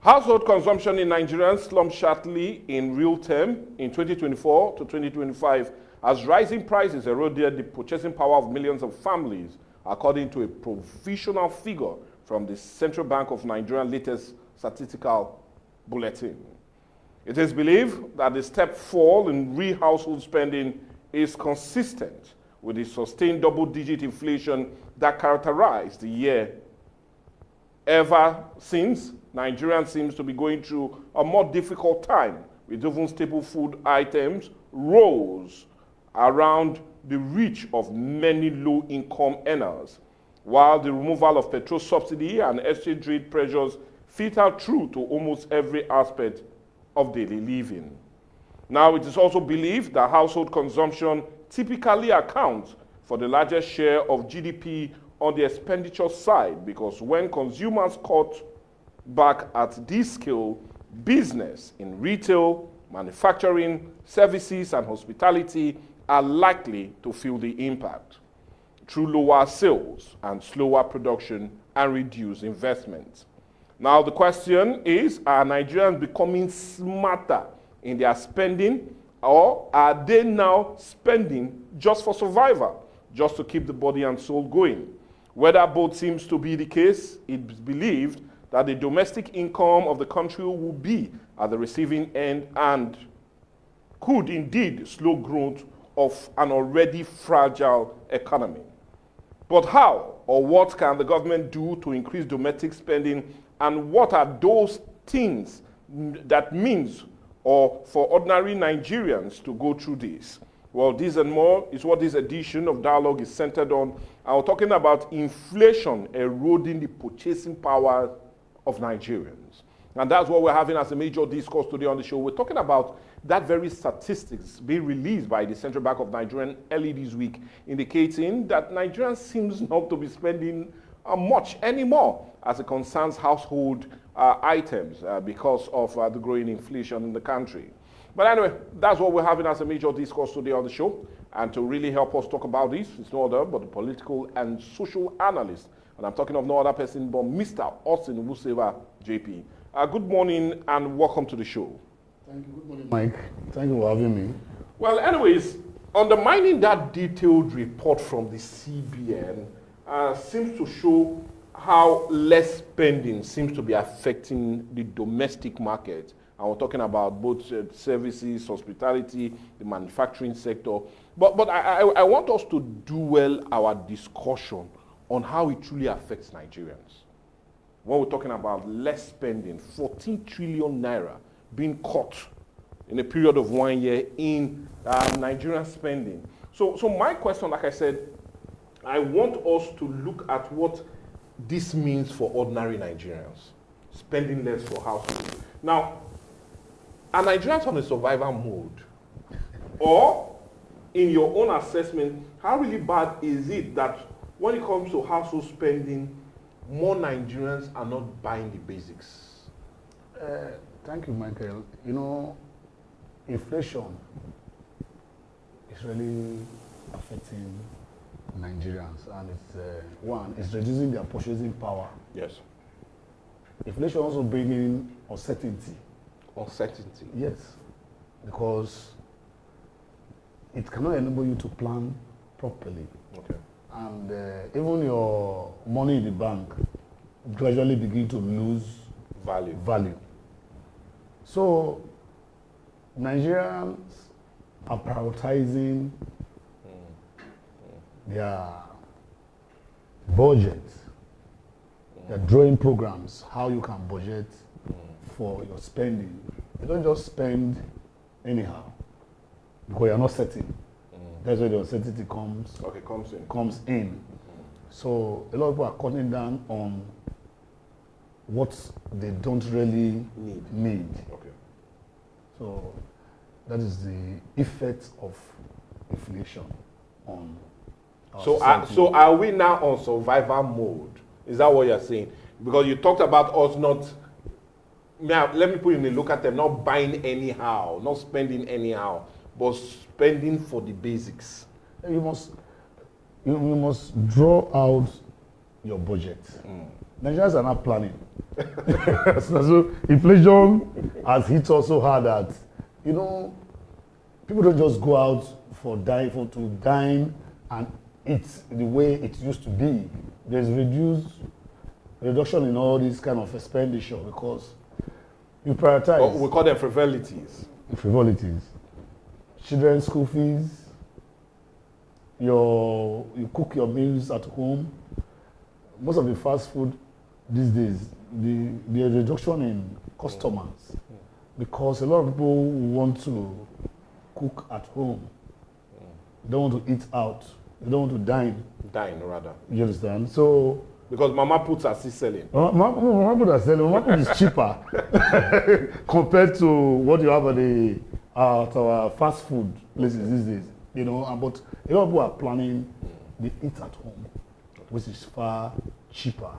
Household consumption in Nigeria slumped sharply in real term in 2024 to 2025 as rising prices eroded the purchasing power of millions of families, according to a provisional figure from the Central Bank of Nigeria's latest statistical bulletin. It is believed that the step fall in real household spending is consistent with the sustained double-digit inflation that characterized the year. Ever since, Nigeria seems to be going through a more difficult time, with even staple food items rose around the reach of many low-income earners, while the removal of petrol subsidy and exchange rate pressures filter through to almost every aspect of daily living. Now, it is also believed that household consumption typically accounts for the largest share of GDP on the expenditure side, because when consumers cut back at this scale, business in retail, manufacturing, services, and hospitality are likely to feel the impact through lower sales and slower production and reduced investment. Now, the question is, are Nigerians becoming smarter in their spending, or are they now spending just for survival, just to keep the body and soul going? Whether both seems to be the case, it is believed that the domestic income of the country will be at the receiving end and could indeed slow growth of an already fragile economy. But how or what can the government do to increase domestic spending, and what are those things that means or for ordinary Nigerians to go through this? Well, this and more is what this edition of Dialogue is centered on. And we're talking about inflation eroding the purchasing power of Nigerians. And that's what we're having as a major discourse today on the show. We're talking about that very statistics being released by the Central Bank of Nigeria early this week, indicating that Nigerians seems not to be spending much anymore as it concerns household items because of the growing inflation in the country. But anyway, that's what we're having as a major discourse today on the show. And to really help us talk about this, it's no other but the political and social analyst. And I'm talking of no other person but Mr. Austin Uwuseba, JP. Good morning and welcome to the show. Thank you. Good morning, Mike. Thank you for having me. Well, anyways, undermining that detailed report from the CBN seems to show how less spending seems to be affecting the domestic market. And we're talking about both services, hospitality, the manufacturing sector. But I want us to dwell our discussion on how it truly affects Nigerians. When we're talking about less spending, 14 trillion naira being cut in a period of 1 year in Nigerian spending. So my question, like I said, I want us to look at what this means for ordinary Nigerians, spending less for households. Now, are Nigerians on a survival mode? Or, in your own assessment, how really bad is it that when it comes to household spending, more Nigerians are not buying the basics? Thank you, Michael. You know, inflation is really affecting Nigerians, and it's reducing their purchasing power. Yes. Inflation also bringing uncertainty. Uncertainty. Yes, because it cannot enable you to plan properly. Okay. And even your money in the bank gradually begin to lose value. So Nigerians are prioritizing their budget. They're drawing programs, how you can budget for your spending. You don't just spend anyhow because you're not certain. That's where the uncertainty comes in. So a lot of people are cutting down on what they don't really need. Okay. So that is the effect of inflation on our society. So are we now on survival mode? Is that what you're saying? Because you talked about us not, let me put it in a local term, not buying anyhow, not spending anyhow, but spending for the basics. You must draw out your budget. Nigerians are not planning. So inflation has hit us so hard that, you know, people don't just go out to dine and eat the way it used to be. There's reduction in all this kind of expenditure because you prioritize. Oh, we call them frivolities. Frivolities. Children's school fees. You cook your meals at home. Most of the fast food these days, the reduction in customers because a lot of people want to cook at home. They don't want to eat out. They don't want to dine. Dine, rather. You understand? So because mama puts are still selling. Mama put are selling. Mama put is cheaper compared to what you have at our fast food places these days. You know, but a lot of people are planning the eat at home, which is far cheaper.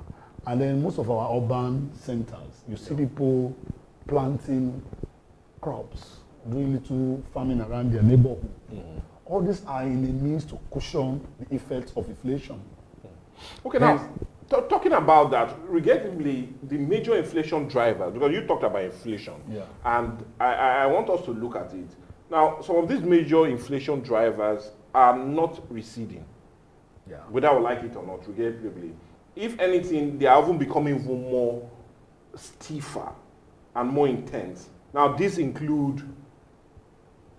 And then most of our urban centers, you see people planting crops, doing little farming around their neighborhood. All these are in the means to cushion the effects of inflation. Okay, now, talking about that, regrettably, the major inflation drivers, because you talked about inflation, and I want us to look at it. Now, some of these major inflation drivers are not receding, whether I like it or not, regrettably. If anything, they are even becoming even more stiffer and more intense. Now, these include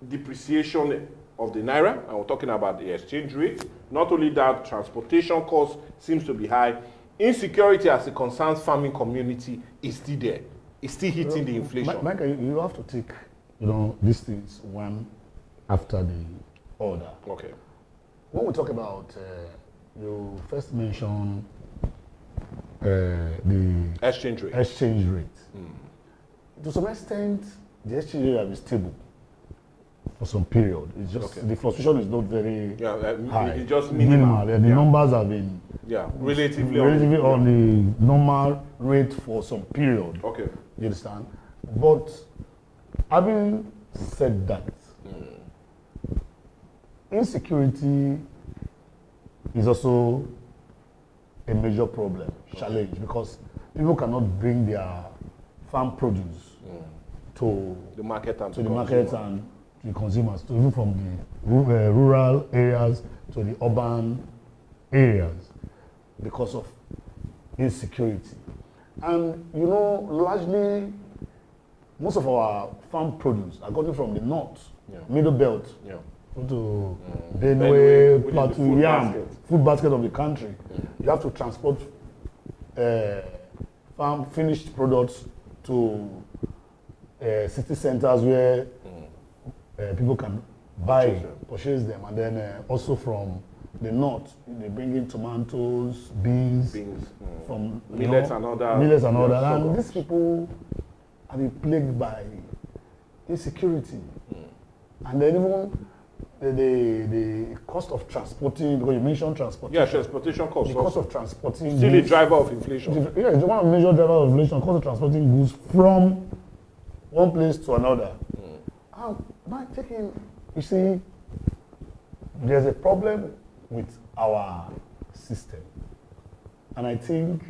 depreciation of the naira, and we're talking about the exchange rate. Not only that, transportation costs seems to be high. Insecurity as it concerns farming community is still there. It's still hitting the inflation. Mike, you have to take, these things one after the other. Okay. When we talk about, you first mentioned the exchange rate. To some extent, the exchange rate has been stable for some period. It's just the fluctuation is not very high. It's just minimal. The numbers have been relatively on the normal rate for some period. Okay. You understand? But having said that, insecurity is also a major problem, challenge, because people cannot bring their farm produce to the market and to the consumers, even from the rural areas to the urban areas, because of insecurity. And largely, most of our farm produce are coming from the north, middle belt, to Benue, Plateau, food basket of the country. You have to transport farm finished products to city centers where people can purchase them, and then also from the north, they bring in tomatoes, beans from millets and other. And these people have been plagued by insecurity, and then even the cost of transporting, because you mentioned transportation. Yeah, transportation costs. The cost of transporting still a driver of inflation. Yeah, it's one of the major drivers of inflation, cost of transporting goods from one place to another. You see, there's a problem with our system. And I think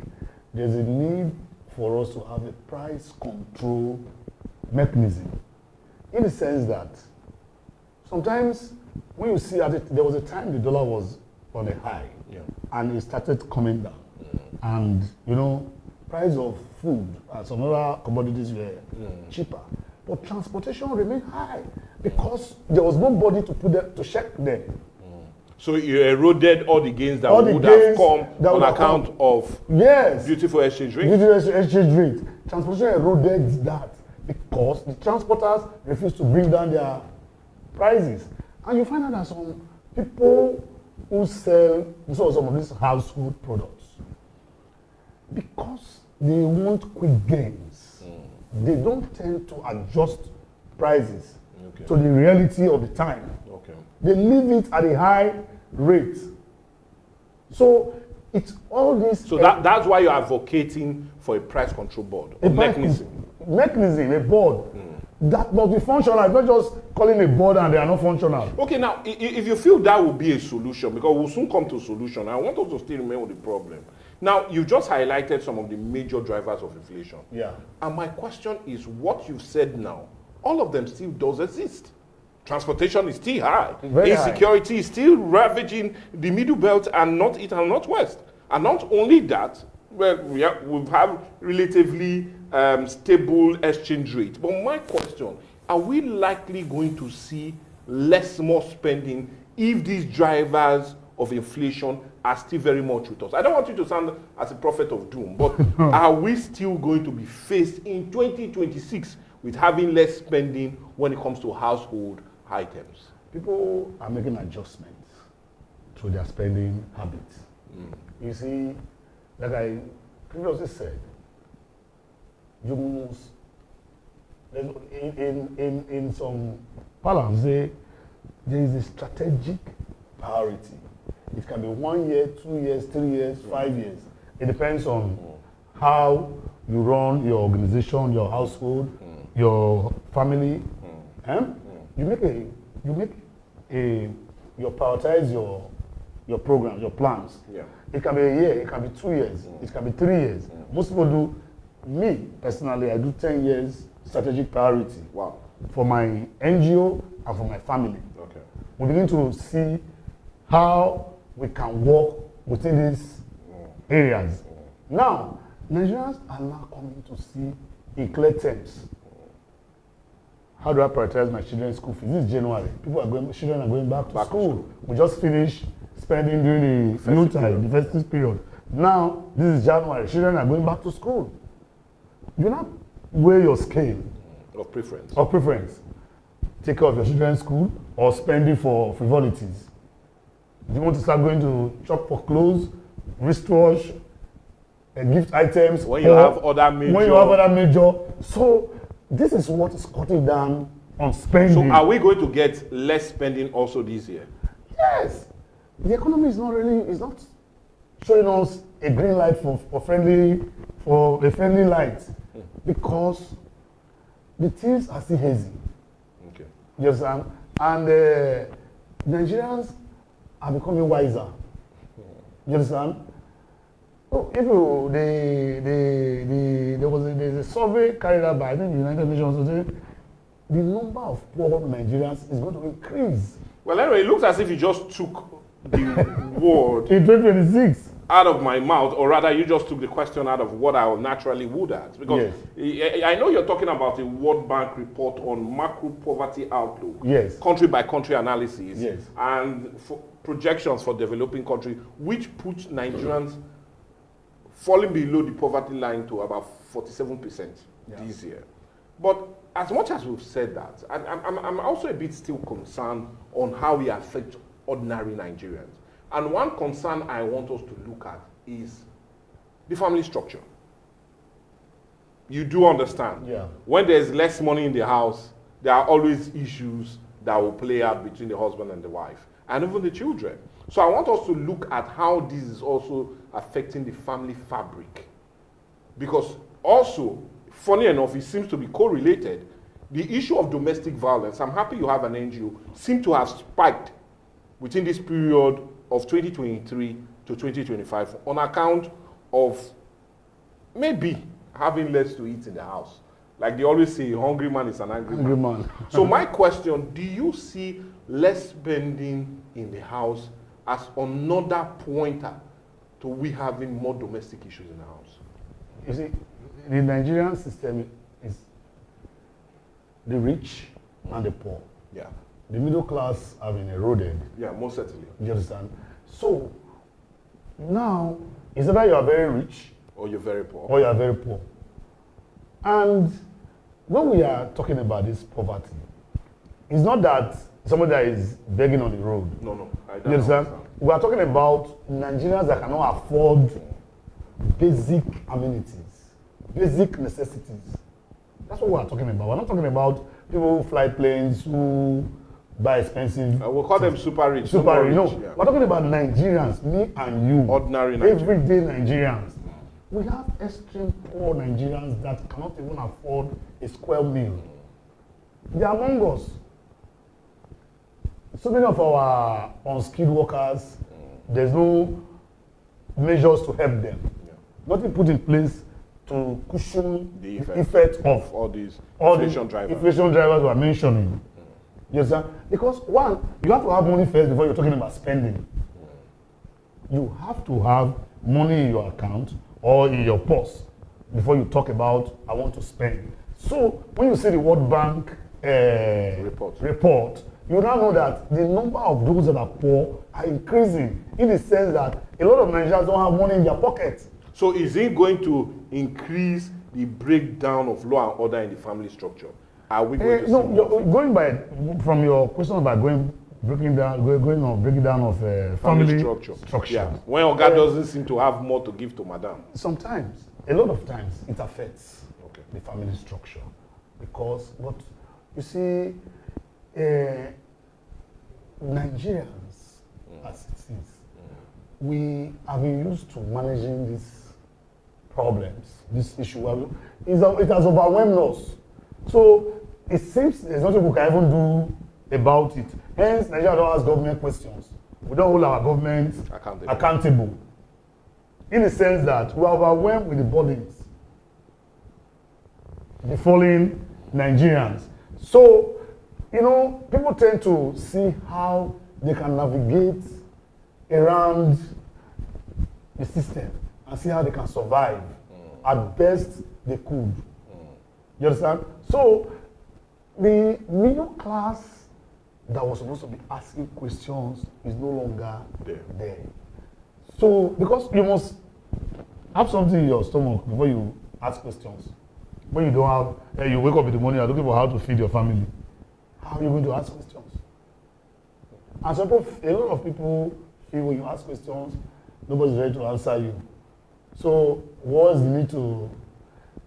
there's a need for us to have a price control mechanism. In the sense that sometimes when you see at it, there was a time the dollar was on a high and it started coming down. And price of food and some other commodities were cheaper. But transportation remained high because there was nobody to put them to check them. So you eroded all the gains that would have come on account of beautiful exchange rate. Beautiful exchange rate. Transportation eroded that because the transporters refused to bring down their prices. And you find out that some people who sell some of these household products, because they want quick gains, they don't tend to adjust prices to the reality of the time. They leave it at a high rate. So it's all this. So that's why you're advocating for a price control board, a mechanism, a board that must be functional. It's not just calling a board and they are not functional. Okay, now if you feel that would be a solution, because we'll soon come to a solution, I want us to still remain with the problem. Now, you just highlighted some of the major drivers of inflation. Yeah. And my question is, what you've said now, all of them still does exist. Transportation is still high. Very high. Insecurity is still ravaging the middle belt and northeast and northwest. And not only that, well, we have relatively stable exchange rate. But my question, are we likely going to see more spending if these drivers of inflation are still very much with us? I don't want you to sound as a prophet of doom, but are we still going to be faced in 2026 with having less spending when it comes to household items? People are making adjustments to their spending habits. You see, like I previously said, you must, in some parlance, there is a strategic priority. It can be 1 year, 2 years, 3 years, 5 years. It depends on how you run your organization, your household, your family. You prioritize your programs, your plans. Yeah. It can be a year, it can be 2 years, it can be 3 years. Most people do. Me personally, I do 10 years strategic priority. Wow. For my NGO and for my family. Okay. We begin to see how we can work within these areas. Now, Nigerians are now coming to see in clear terms. How do I prioritize my children's school fees? This is January. Children are going back to school. We just finished spending during the noontime, the festive period. Now, this is January. Children are going back to school. You now weigh your scale of preference. Take care of your children's school or spending for frivolities. Do you want to start going to shop for clothes, wristwatch, gift items? When you have other major. So this is what is cutting down on spending. So are we going to get less spending also this year? Yes. The economy is not showing us a green light for a friendly light, because the things are still hazy. Okay. You understand? And Nigerians are becoming wiser. You understand? So there's a survey carried out by, I think, the United Nations today. The number of poor Nigerians is going to increase. Well, anyway, it looks as if you just took the word in 2026 out of my mouth, or rather you just took the question out of what I naturally would ask. Because I know you're talking about a World Bank report on macro poverty outlook, country by country analysis, and projections for developing countries, which puts Nigerians falling below the poverty line to about 47% this year. But as much as we've said that, I'm also a bit still concerned on how we affect ordinary Nigerians. And one concern I want us to look at is the family structure. You do understand. Yeah. When there's less money in the house, there are always issues that will play out between the husband and the wife, and even the children. So I want us to look at how this is also affecting the family fabric. Because also, funny enough, it seems to be correlated. The issue of domestic violence, I'm happy you have an NGO, seems to have spiked within this period of 2023 to 2025 on account of maybe having less to eat in the house. Like they always say, a hungry man is an angry man. So my question, do you see less spending in the house as another pointer to we having more domestic issues in the house? You see, the Nigerian system is the rich and the poor. Yeah. The middle class have been eroded. Yeah, most certainly. You understand? So now, it's either you are very rich or you're very poor. Or you are very poor. And when we are talking about this poverty, it's not that somebody that is begging on the road. No. You understand? We are talking about Nigerians that cannot afford basic amenities, basic necessities. That's what we are talking about. We're not talking about people who fly planes, who buy expensive. We'll call them super rich. Super rich. No, we're talking about Nigerians, me and you. Ordinary Nigerians. Everyday Nigerians. We have extreme poor Nigerians that cannot even afford a square meal. They are among us. So many of our unskilled workers, there's no measures to help them. Yeah. Nothing put in place to cushion The effect of all these all inflation the drivers. inflation drivers we are mentioning. You understand? Because one, you have to have money first before you're talking about spending. You have to have money in your account or in your purse before you talk about I want to spend. So when you see the World Bank report, you now know that the number of those that are poor are increasing in the sense that a lot of Nigerians don't have money in their pockets. So is it going to increase the breakdown of law and order in the family structure? Are we going to see more? Going by from your question about breaking down of family structure. Yeah. When Oga doesn't seem to have more to give to Madam. Sometimes, a lot of times, it affects the family structure because what you see, Nigerians, as it is, we have been used to managing these problems, this issue. It has overwhelmed us. So it seems there's nothing we can even do about it. Hence, Nigeria don't ask government questions. We don't hold our government accountable. In the sense that we are overwhelmed with the burdens befalling Nigerians. So, people tend to see how they can navigate around the system and see how they can survive. At best, they could. You understand? So, the middle class that was supposed to be asking questions is no longer there. So, because you must have something in your stomach before you ask questions. When you don't have, you wake up in the morning, you're looking for how to feed your family. How are you going to ask questions? And a lot of people feel when you ask questions, nobody's ready to answer you. So, what's the need to?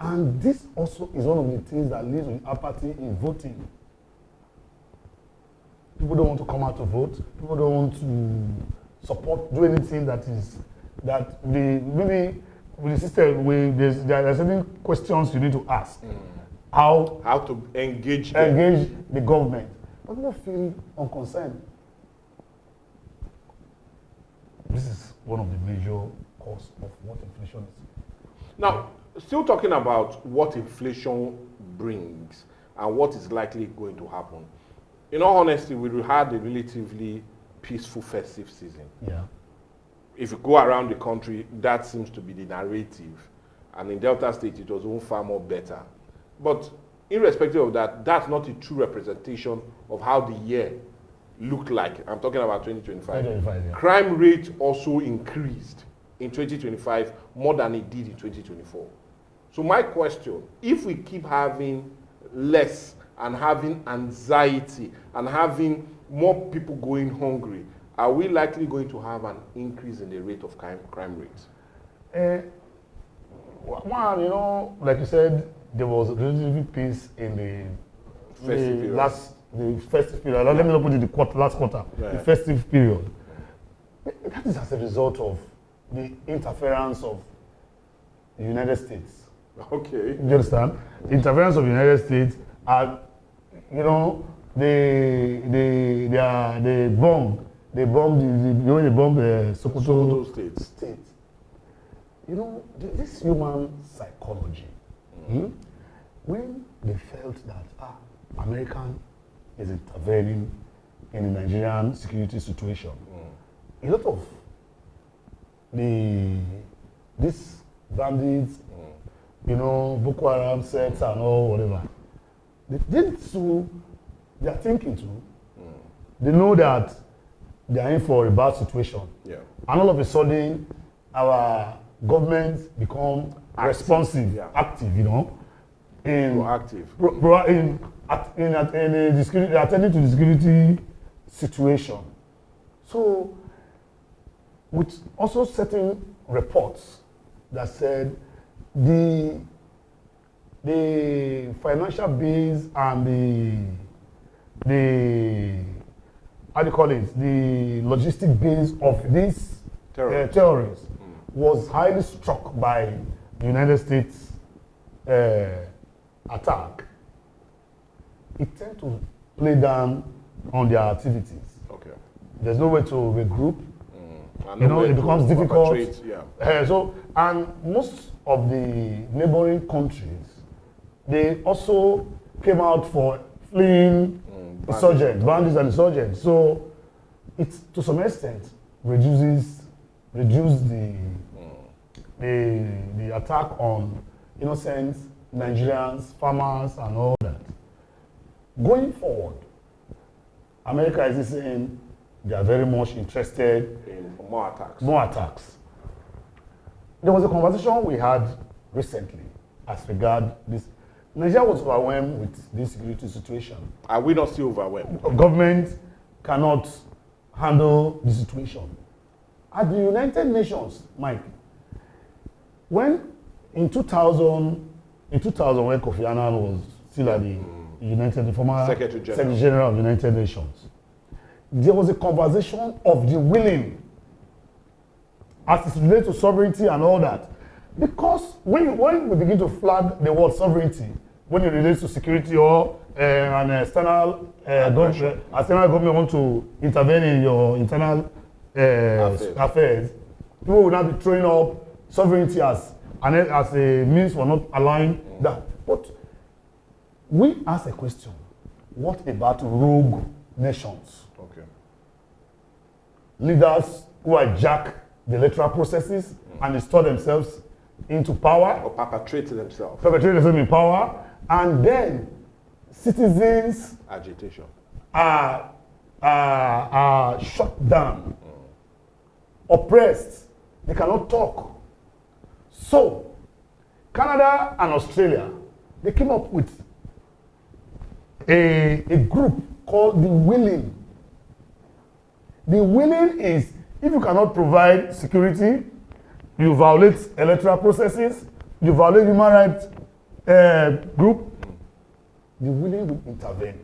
And this also is one of the things that leads to apathy in voting. People don't want to come out to vote. People don't want to do anything maybe with the system, there are certain questions you need to ask. How to engage the government. But people feel unconcerned. This is one of the major causes of what inflation is. Now, still talking about what inflation brings and what is likely going to happen. In all honesty, we had a relatively peaceful festive season. Yeah. If you go around the country, that seems to be the narrative. And in Delta State, it was even far more better. But irrespective of that, that's not a true representation of how the year looked like. I'm talking about 2025. 2025, yeah. Crime rate also increased in 2025 more than it did in 2024. So my question, if we keep having less and having anxiety and having more people going hungry, are we likely going to have an increase in the rate of crime rates? One, like you said, there was relatively peace in the festive period. Let me not put it the last quarter, the festive period. That is as a result of the interference of the United States. Okay. You understand? The interference of the United States and they bombed Sokoto state. This human psychology. When they felt that American is intervening in the Nigerian security situation, a lot of these bandits, Boko Haram sects and all whatever, they are thinking too. They know that they are in for a bad situation. Yeah. And all of a sudden, our governments become responsive, active, proactive. In attending to the security situation. So, with also certain reports that said the financial base and the how do you call it, the logistic base of these terrorists was highly struck by the United States attack. It tends to play down on their activities. Okay. There's no way to regroup. You know, it becomes difficult. Yeah. And most of the neighboring countries, they also came out for fleeing insurgents, bandits and insurgents. So it, to some extent, reduce the attack on innocent Nigerians, farmers, and all that. Going forward, America is saying they are very much interested in more attacks. More attacks. There was a conversation we had recently as regard this. Nigeria was overwhelmed with this security situation. Are we not still overwhelmed? Government cannot handle the situation. At the United Nations, Mike, when in 2000 when Kofi Annan was still at the former Secretary General of the United Nations, there was a conversation of the willing as it relates to sovereignty and all that. Because when we begin to flag the word sovereignty, when it relates to security or an external government want to intervene in your internal affairs, people will now be throwing up sovereignty as a means for not allowing that. But we ask a question: what about rogue nations? Okay. Leaders who hijack the electoral processes and install themselves into power, or perpetrate themselves in power, and then citizens agitation are shut down, oppressed. They cannot talk. So Canada and Australia, they came up with a group called the Willing. The Willing is, if you cannot provide security, you violate electoral processes, you violate human rights group, the Willing will intervene.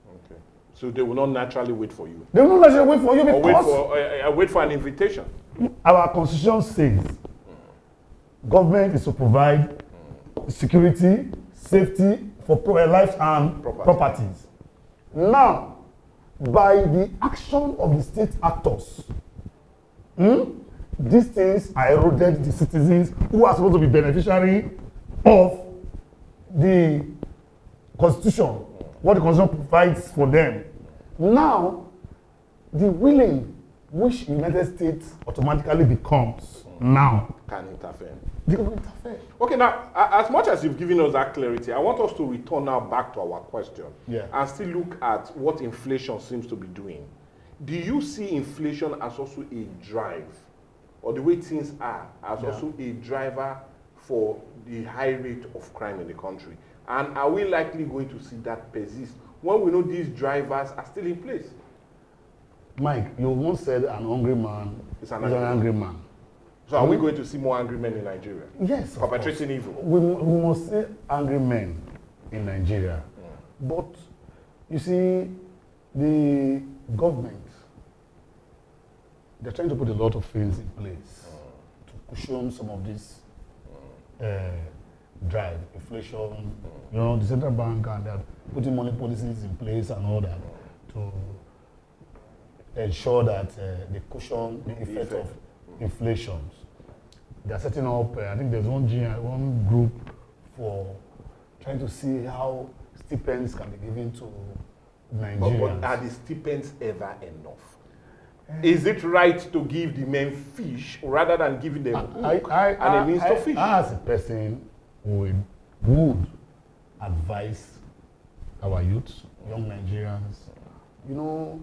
Okay. So they will not naturally wait for you. They will not naturally wait for you because wait for an invitation. Our constitution says government is to provide security, safety for lives and properties. Now, by the action of the state actors, these things are eroded the citizens who are supposed to be beneficiary of the constitution, what the constitution provides for them. Now, the willing, which United States automatically becomes now, can interfere. They can interfere. Okay, now, as much as you've given us that clarity, I want us to return now back to our question and still look at what inflation seems to be doing. Do you see inflation as also a drive, or the way things are, as also a driver for the high rate of crime in the country? And are we likely going to see that persist when we know these drivers are still in place? Mike, you once said an hungry man is an angry man. So are we going to see more angry men in Nigeria? Yes, perpetrating evil. We must see angry men in Nigeria. But you see, the government, they're trying to put a lot of things in place to cushion some of this drive, inflation. You know, the central bank, and they're putting money policies in place and all that to ensure that they cushion the effect of inflation. They are setting up, I think there's one group for trying to see how stipends can be given to Nigerians. But are the stipends ever enough? Is it right to give the men fish rather than giving them hook and a means to fish? I, as a person, would advise our youth, young Nigerians, you know,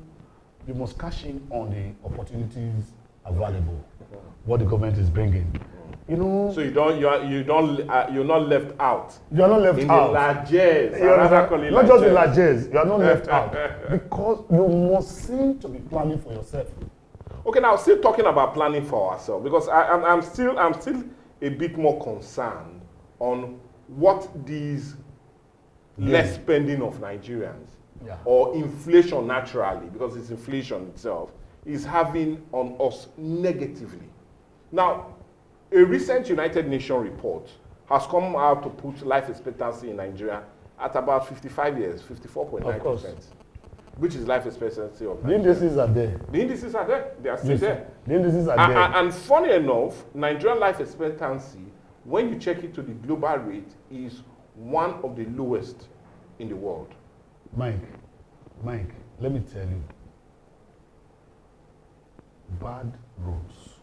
you must cash in on the opportunities available, what the government is bringing. You know, so you're not left out. You are not left in out. The largesse, not just the largesse. You are not left out because you must seem to be planning for yourself. Okay, now still talking about planning for ourselves, because I'm still a bit more concerned on what these less spending of Nigerians or inflation naturally, because it's inflation itself, is having on us negatively. Now, a recent United Nations report has come out to put life expectancy in Nigeria at about 55 years, 54.9%. which is life expectancy of The Nigeria. indices are there. The indices are there. They are still Yes, there. the indices are there. And funny enough, Nigerian life expectancy, when you check it to the global rate, is one of the lowest in the world. Mike, let me tell you. Bad roads.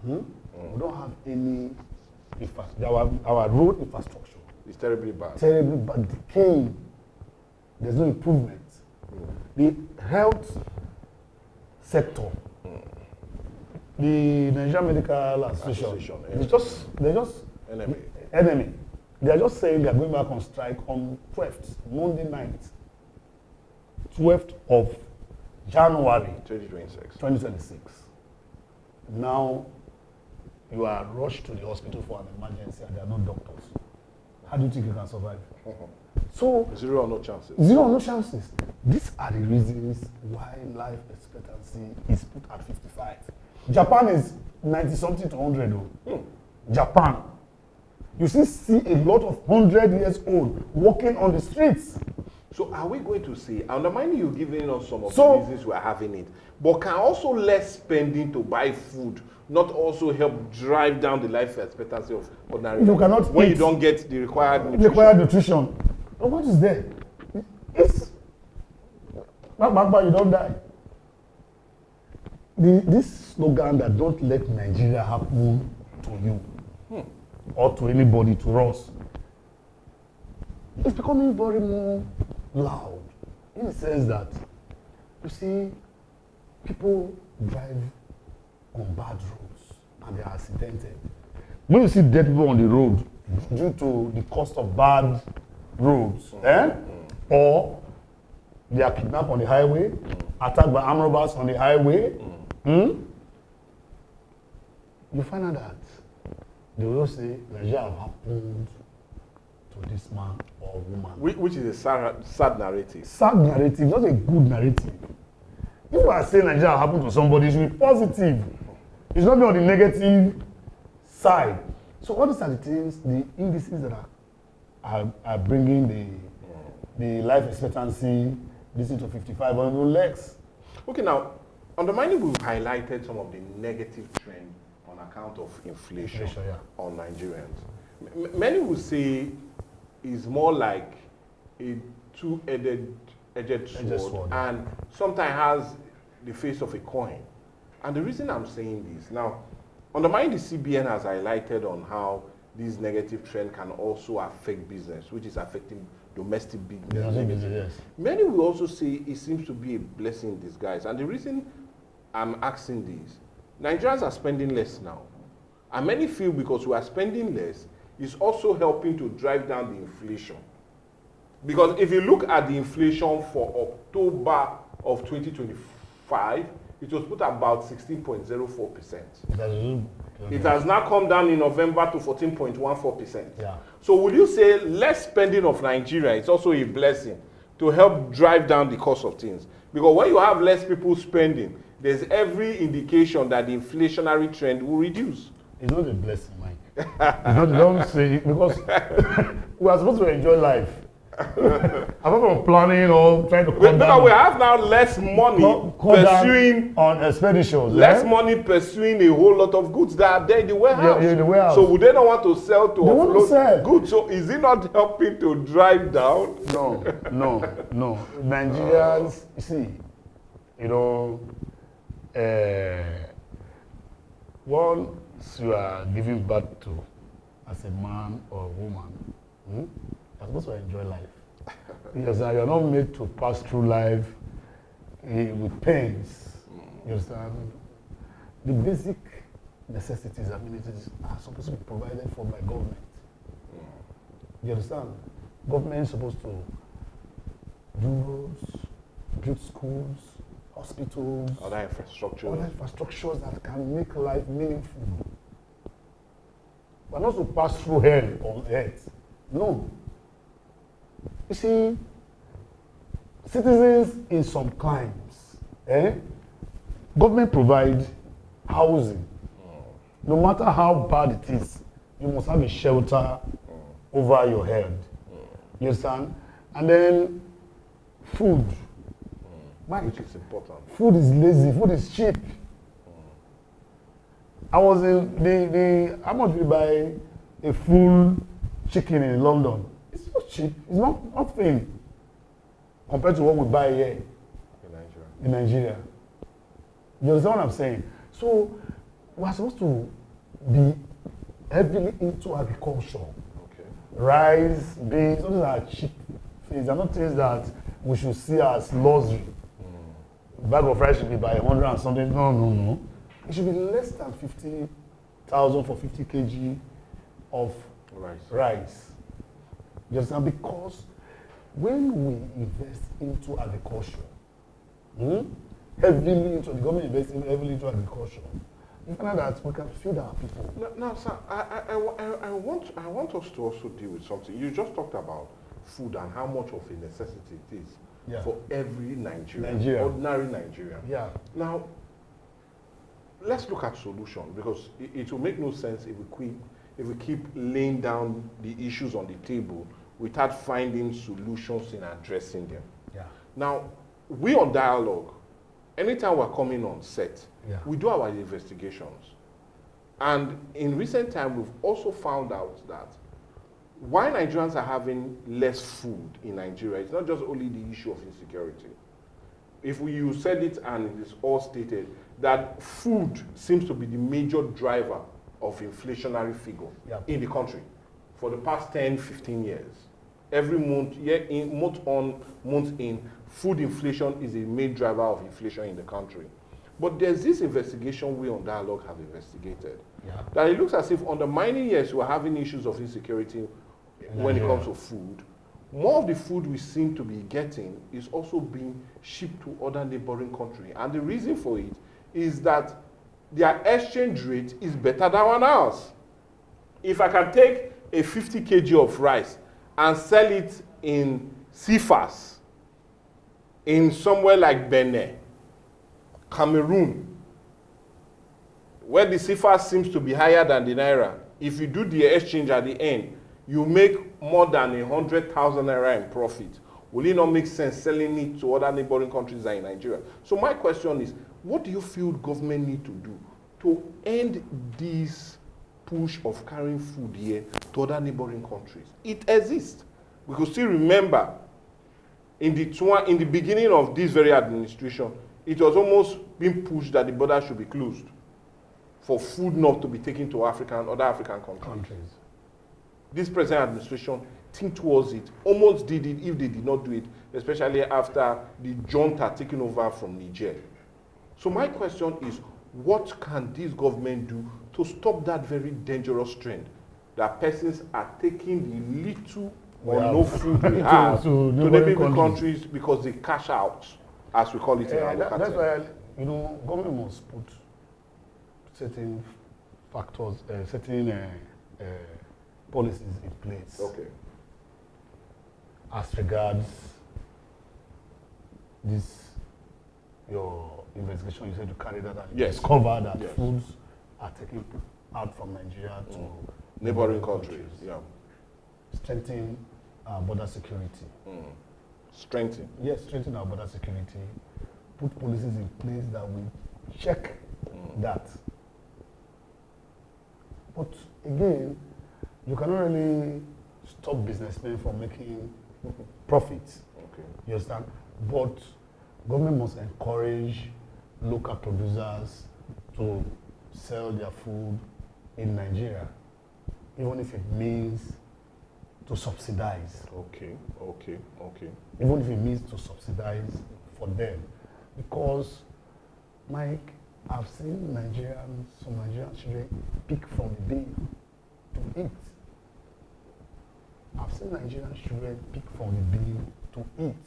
We don't have any infrastructure. Our road infrastructure It's terribly bad. terribly bad, decaying. There's no improvement. The health sector, the Nigerian Medical Association, they're just enemy. They are just saying they are going back on strike on 12th, Monday night, 12th of January 2026. Now, you are rushed to the hospital for an emergency and there are no doctors. How do you think you can survive? So, zero or no chances. Zero or no chances. These are the reasons why life expectancy is put at 55. Japan is 90-something to 100. Japan. You see a lot of 100 years old walking on the streets. So are we going to see, undermining you giving us some of the reasons we are having it, but can also less spending to buy food not also help drive down the life expectancy of ordinary you cannot when eat you don't get the required nutrition? Required nutrition. But what is there? It's you don't die. This slogan that don't let Nigeria happen to you or to anybody, to us, it's becoming very more loud in the sense that, you see, people drive on bad roads and they are accidented. When you see dead people on the road due to the cost of bad roads, or they are kidnapped on the highway, attacked by armed robbers on the highway, you find out that they will say Nigeria have happened to this man or woman. Which is a sad narrative. Sad narrative, not a good narrative. If you are saying Nigeria happened to somebody, it should be positive. It should not be on the negative side. So all these are the things, the indices that are bringing the life expectancy this to 55 or no less. Okay, now, undermining, we've highlighted some of the negative trend on account of inflation on Nigerians. Many would say it's more like a two-edged sword and sometimes has the face of a coin. And the reason I'm saying this, now, undermining, the CBN has highlighted on how this negative trend can also affect business, which is affecting domestic business. Yes. Many will also say it seems to be a blessing in disguise. And the reason I'm asking this, Nigerians are spending less now. And many feel because we are spending less, it's also helping to drive down the inflation. Because if you look at the inflation for October of 2025, it was put at about 16.04%. It has now come down in November to 14.14%. Yeah. So would you say less spending of Nigeria is also a blessing to help drive down the cost of things? Because when you have less people spending, there's every indication that the inflationary trend will reduce. It's not a blessing, Mike. It's not, don't say it, because we are supposed to enjoy life. Apart from planning or trying to cut down. We have now less money pursuing on expenditures. Less money pursuing a whole lot of goods that are there in the warehouse. Yeah, in the warehouse. So would they not want to sell to offload goods? So is it not helping to drive down? No. Nigerians, you see, once you are giving birth to as a man or a woman, you're supposed to enjoy life. Because you're not made to pass through life with pains. You understand? The basic necessities, amenities are supposed to be provided for by government. You understand? Government is supposed to do roads, build schools, hospitals, other infrastructures that can make life meaningful. But not to pass through hell on earth. No. You see, citizens in some climes, government provides housing. No matter how bad it is, you must have a shelter over your head. You understand? And then Food. Mike, which is important. food is lazy, food is cheap. I was in how much do you buy a full chicken in London? It's not cheap. It's not nothing compared to what we buy here in Nigeria. You understand what I'm saying? So we're supposed to be heavily into agriculture. Okay. Rice, beans, all these are cheap things. They're not things that we should see as luxury. Bag of rice should be by 100 and something. No. It should be less than 50,000 for 50 kg of rice. You understand? Because when we invest into agriculture, the government invests heavily into agriculture, you find out that we can feed our people. Now, sir, I want us to also deal with something. You just talked about food and how much of a necessity it is for every Nigerian, ordinary Nigerian. Yeah. Now, let's look at solution, because it will make no sense if we keep laying down the issues on the table without finding solutions in addressing them. Yeah. Now, we on Dialogue, anytime we're coming on set, we do our investigations. And in recent time, we've also found out that why Nigerians are having less food in Nigeria, it's not just only the issue of insecurity. You said it and it is all stated, that food seems to be the major driver of inflationary figure in the country for the past 10, 15 years. Every month, month on, month in, food inflation is a main driver of inflation in the country. But there's this investigation we on Dialogue have investigated, that it looks as if undermining, yes, we're having issues of insecurity when it comes to food. More of the food we seem to be getting is also being shipped to other neighboring countries. And the reason for it is that their exchange rate is better than ours. If I can take a 50 kg of rice and sell it in CFAs, in somewhere like Benin, Cameroon, where the CFA seems to be higher than the Naira, if you do the exchange at the end, you make more than 100,000 Naira in profit. Will it not make sense selling it to other neighboring countries than in Nigeria? So my question is, what do you feel government need to do to end this push of carrying food here to other neighboring countries? It exists. We could still remember in the beginning of this very administration, it was almost being pushed that the border should be closed for food not to be taken to other African countries. This present administration think towards it, almost did it if they did not do it, especially after the junta taking over from Niger. So my question is, what can this government do to stop that very dangerous trend that persons are taking the little or no food we have to neighboring countries because they cash out, as we call it in our local That's why, government must put certain factors, certain policies in place. Okay. As regards this, your investigation, you said you carried that and discover that foods are taken out from Nigeria to neighboring countries. Yeah. Strengthen our border security. Strengthen? Yes, strengthen our border security. Put policies in place that will check that. But again, you cannot really stop businessmen from making profits. Okay. You understand? But government must encourage local producers to sell their food in Nigeria, even if it means to subsidize. Okay. Even if it means to subsidize for them. Because, Mike, I've seen some Nigerian children pick from the bin to eat. I've seen Nigerian children pick from the bin to eat.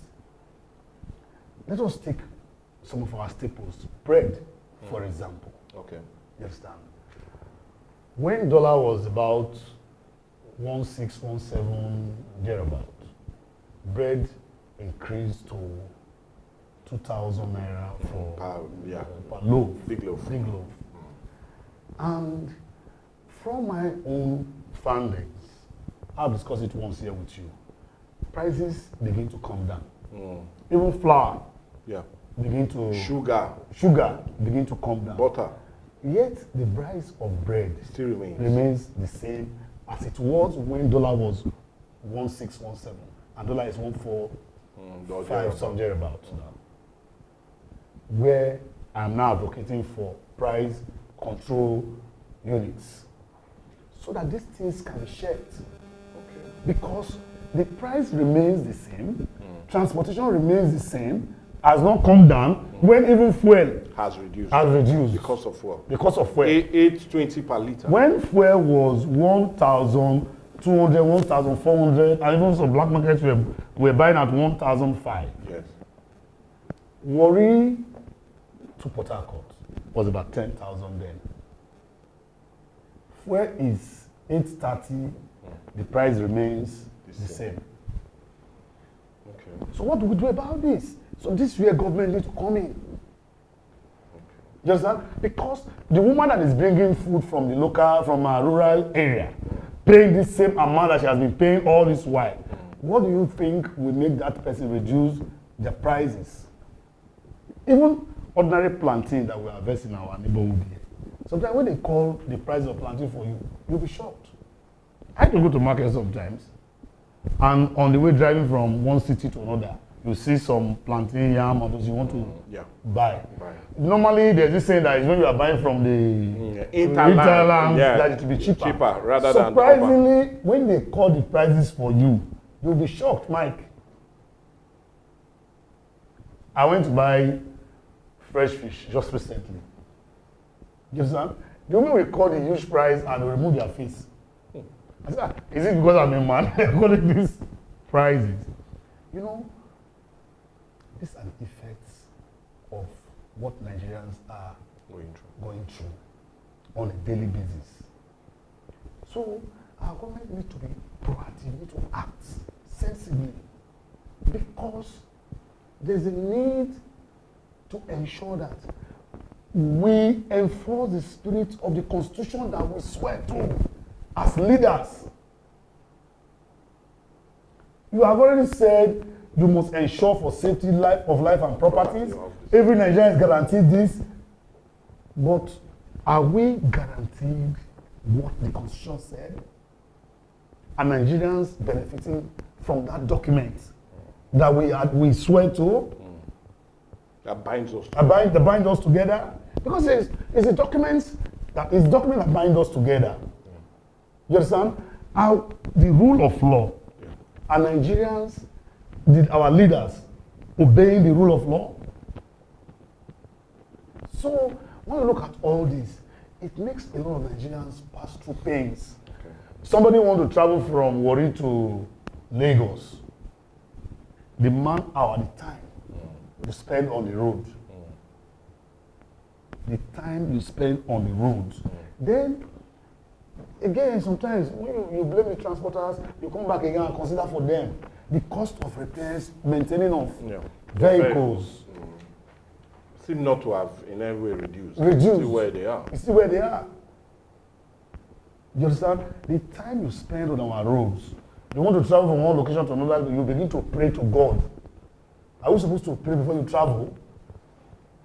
Let us take some of our staples. Bread, for example. Okay. You understand? When dollar was about 1617 thereabout, bread increased to 2,000 naira for per loaf. Big loaf. And from my own findings, I'll discuss it once here with you. Prices begin to come down. Even flour Yeah. begin to Sugar. begin to come down. Butter. Yet the price of bread Still remains. remains the same as it was when dollar was 1617 and dollar is 145 somewhere about now. Where I'm now advocating for price control units so that these things can be checked. Okay. Because the price remains the same, transportation remains the same, has not come down when even fuel Has reduced. Because of fuel. Because of fuel. 8.20 per liter. When fuel was 1,200, 1,400, and even some black markets were buying at 1,005. Yes. Warri to Port Harcourt was about 10,000 then. Fuel is 830, the price remains the same. Okay. So what do we do about this? So this is where government needs to come in. Okay. You understand? Because the woman that is bringing food from the local, from a rural area, paying the same amount that she has been paying all this while, what do you think will make that person reduce the prices? Even ordinary plantain that we harvest in our neighborhood here. Sometimes when they call the price of plantain for you, you'll be shocked. I have to go to market sometimes, and on the way driving from one city to another, you see some plantain, yam, or those you want to buy. Normally, there's this saying that is when you are buying from the hinterland, that it will be cheaper. Rather than surprisingly, when they call the prices for you, you'll be shocked, Mike. I went to buy fresh fish just recently. You understand? The moment we call the huge price and they remove their face. I said, is it because I'm a man? They're calling these prices. You know, these are the effects of what Nigerians are going through on a daily basis. So our government needs to be proactive, need to act sensibly, because there's a need to ensure that we enforce the spirit of the constitution that we swear to as leaders. You have already said you must ensure for safety of life and properties. Every Nigerian is guaranteed this. But are we guaranteed what the constitution said? Are Nigerians benefiting from that document that we swear to? That binds us together. That binds us together. Because it's a document that binds us together. You understand? How the rule of law, are Nigerians, our leaders, obeying the rule of law? So when you look at all this, it makes a lot of Nigerians pass through pains. Okay. Somebody wants to travel from Warri to Lagos. The man hour, the time you spend on the road. The time you spend on the road. Then, again, sometimes when you blame the transporters, you come back again and consider for them the cost of repairs, maintaining of vehicles. Seem not to have in any way reduced. Still where they are. It's still where they are. You understand? The time you spend on our roads, you want to travel from one location to another, you begin to pray to God. Are you supposed to pray before you travel?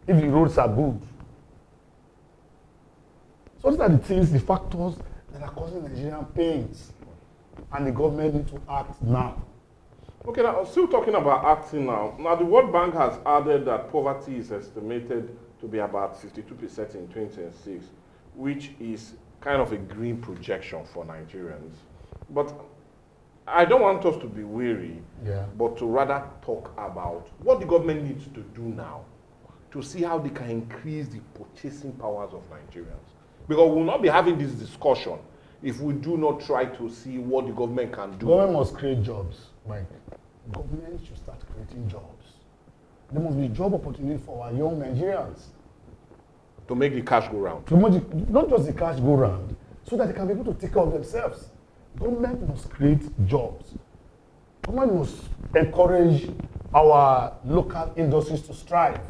If the roads are good. So these are the things, the factors that are causing Nigerian pains. And the government needs to act now. Okay, now still talking about acting now. Now the World Bank has added that poverty is estimated to be about 52% in 2026, which is kind of a green projection for Nigerians. But I don't want us to be weary, but to rather talk about what the government needs to do now to see how they can increase the purchasing powers of Nigerians. Because we will not be having this discussion if we do not try to see what the government can do. Government must create jobs, Mike. Government should start creating jobs. There must be job opportunity for our young Nigerians. To make the cash go round. Not just the cash go round, so that they can be able to take care of themselves. Government must create jobs. Government must encourage our local industries to strive.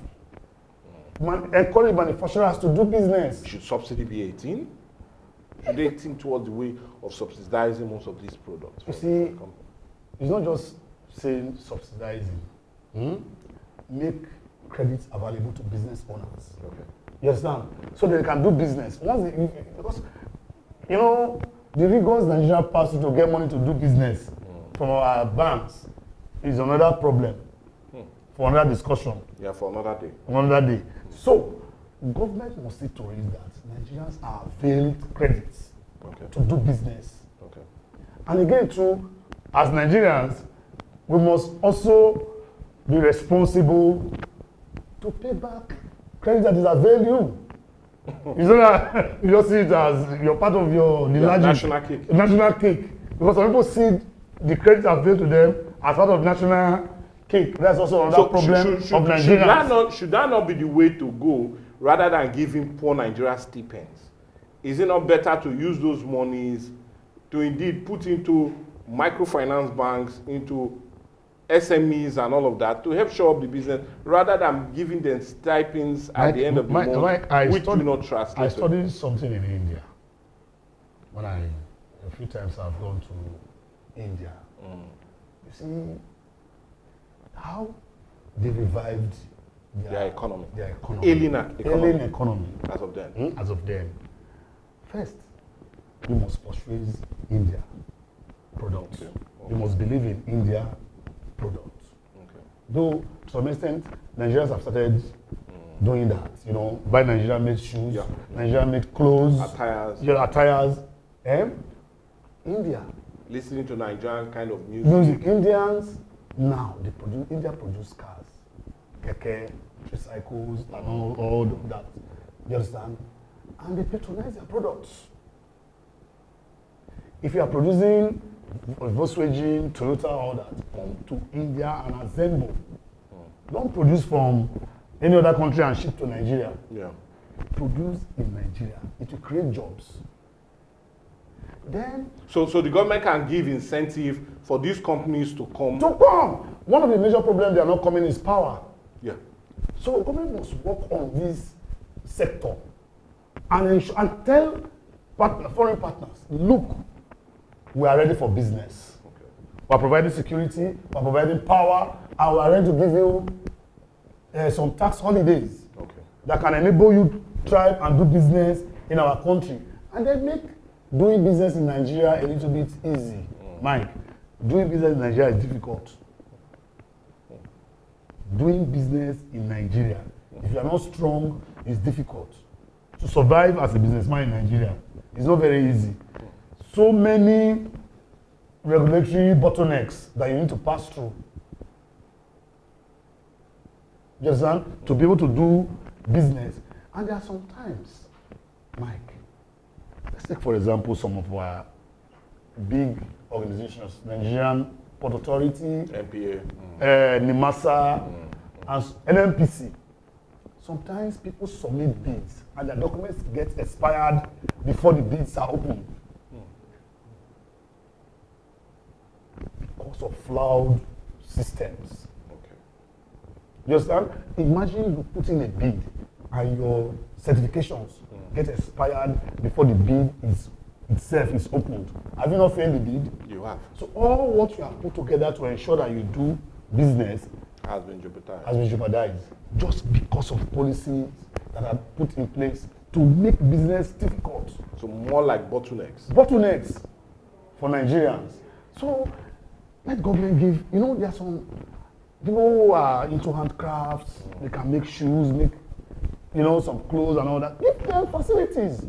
Encourage manufacturers to do business. Should subsidy be 18? Should they think towards the way of subsidizing most of these products? You see, it's not just saying subsidizing. make credits available to business owners. Okay. You understand? So they can do business. Because, you know, the rigors Nigeria pass through to get money to do business from our banks is another problem for another discussion. Yeah, for another day. Another day. So, government must see to it that Nigerians are availed credits to do business. Okay. And again, too, as Nigerians, we must also be responsible to pay back credit that is availed you. You know that you just see it as you're part of national cake. National cake. Because some people see the credit availed to them as part of national cake. That's also another problem of Nigerians. Should that not be the way to go rather than giving poor Nigeria stipends? Is it not better to use those monies to indeed put into microfinance banks, into SMEs and all of that to help show up the business rather than giving them stipends at the end of the month, which do not translate? I studied something in India. A few times I've gone to India. You see how they revived their economy. Alien economy. As of then. As of then. First, you must purchase India products. Okay. You must believe in India products. Okay. Though, to some extent, Nigerians have started doing that. You know, buy Nigerian-made shoes, Nigerian-made clothes, attires. India. Listening to Nigerian kind of music. Indians, now, India produce cars, keke, tricycles, and all that. You understand? And they patronize their products. If you are producing Volkswagen, Toyota, all that, come to India and assemble. Don't produce from any other country and ship to Nigeria. Yeah. Produce in Nigeria. It will create jobs. Then, so the government can give incentive for these companies to come. One of the major problems they are not coming is power. Yeah. So government must work on this sector and tell foreign partners, look, we are ready for business. Okay. We are providing security, we are providing power, and we are ready to give you some tax holidays that can enable you to thrive and do business in our country. And then make doing business in Nigeria a little bit easy. Mike, doing business in Nigeria is difficult. Doing business in Nigeria, if you are not strong, is difficult. To survive as a businessman in Nigeria is not very easy. So many regulatory bottlenecks that you need to pass through. You understand? To be able to do business. And there are some times, Mike, let's take for example some of our big organizations, Nigerian Port Authority, NPA, NIMASA, and NNPC. Sometimes people submit bids and their documents get expired before the bids are opened. Because of flawed systems. Okay. You understand? Imagine you put in a bid and your certifications get expired before the bid itself is opened. Have you not failed the bid? You have. So all what you have put together to ensure that you do business has been jeopardized. Just because of policies that are put in place to make business difficult. So more like bottlenecks. Bottlenecks for Nigerians. So let government give, there are some people who are into handcrafts, they can make shoes, make, some clothes and all that. Give them facilities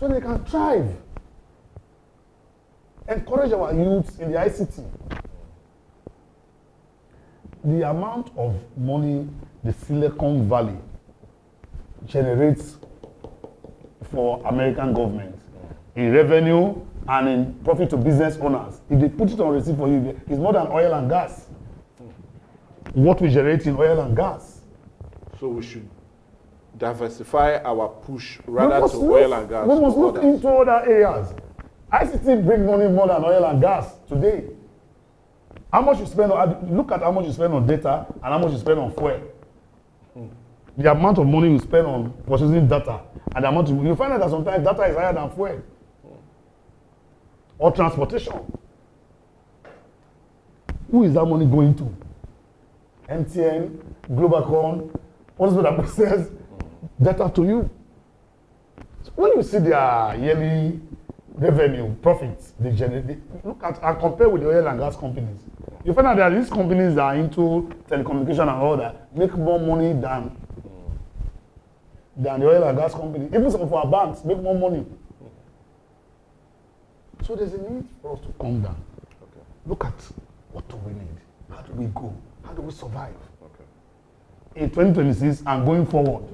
so they can thrive. Encourage our youths in the ICT. The amount of money the Silicon Valley generates for American government in revenue and in profit to business owners, if they put it on receipt for you, it's more than oil and gas. What we generate in oil and gas. So we should diversify our push rather to oil and gas. We must look into other areas. ICT brings money more than oil and gas today. How much you spend on, look at how much you spend on data and how much you spend on fuel. The amount of money you spend on processing data and the amount you find out that sometimes data is higher than fuel. Or transportation. Who is that money going to? MTN, Globacom, all those that process data to you. So when you see their yearly revenue, profits, they generate, look at and compare with the oil and gas companies. You find out that these companies that are into telecommunication and all that make more money than the oil and gas company. Even some of our banks make more money. So there's a need for us to calm down. Okay. Look at what do we need? How do we go? How do we survive? Okay. In 2026 and going forward.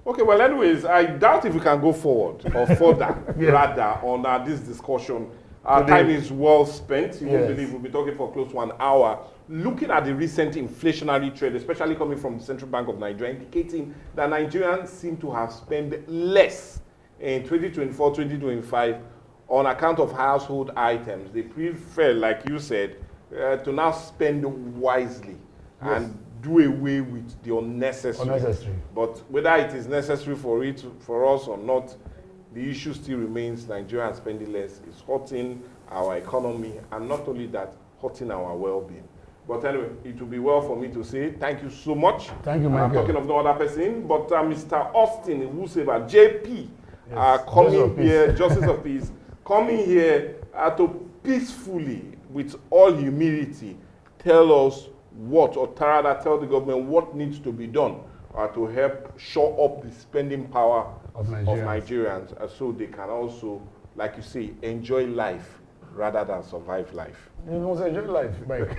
Okay, well, anyways, I doubt if we can go forward or further, rather, on this discussion. Our time is well spent. You won't believe we'll be talking for close to 1 hour. Looking at the recent inflationary trend, especially coming from the Central Bank of Nigeria, indicating that Nigerians seem to have spent less in 2024, 2025 on account of household items. They prefer, like you said, to now spend wisely and do away with the unnecessary. But whether it is necessary for us or not, the issue still remains. Nigerians spending less is hurting our economy, and not only that, hurting our well-being. But anyway, it will be well for me to say thank you so much. Thank you, Michael. I'm talking of no other person, but Mr. Austin Uwuseba, JP, coming here, Justice of Peace, coming here to peacefully, with all humility, tell us what, or rather tell the government what needs to be done to help shore up the spending power of Nigerians so they can also, like you say, enjoy life rather than survive life. You must enjoy life, Mike.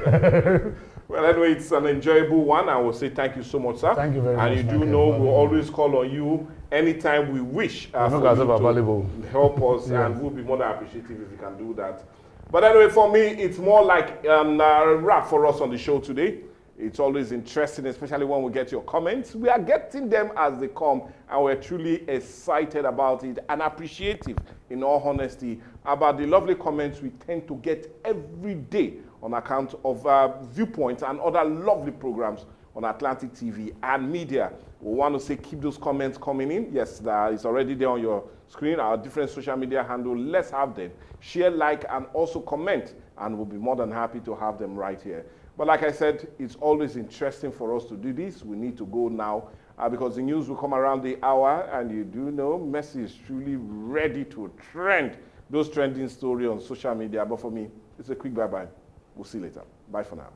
Well, anyway, it's an enjoyable one. I will say thank you so much, sir. Thank you very much. And you do know we'll always call on you anytime we wish for you to help us, and we'll be more than appreciative if you can do that. But anyway, for me, it's more like a wrap for us on the show today. It's always interesting, especially when we get your comments. We are getting them as they come, and we're truly excited about it and appreciative, in all honesty, about the lovely comments we tend to get every day on account of Viewpoint and other lovely programs on Atlantic TV and media. We want to say keep those comments coming in. Yes, it's already there on your screen, our different social media handle. Let's have them. Share, like, and also comment, and we'll be more than happy to have them right here. But like I said, it's always interesting for us to do this. We need to go now because the news will come around the hour, and you do know Messi is truly ready to trend those trending stories on social media. But for me, it's a quick bye-bye. We'll see you later. Bye for now.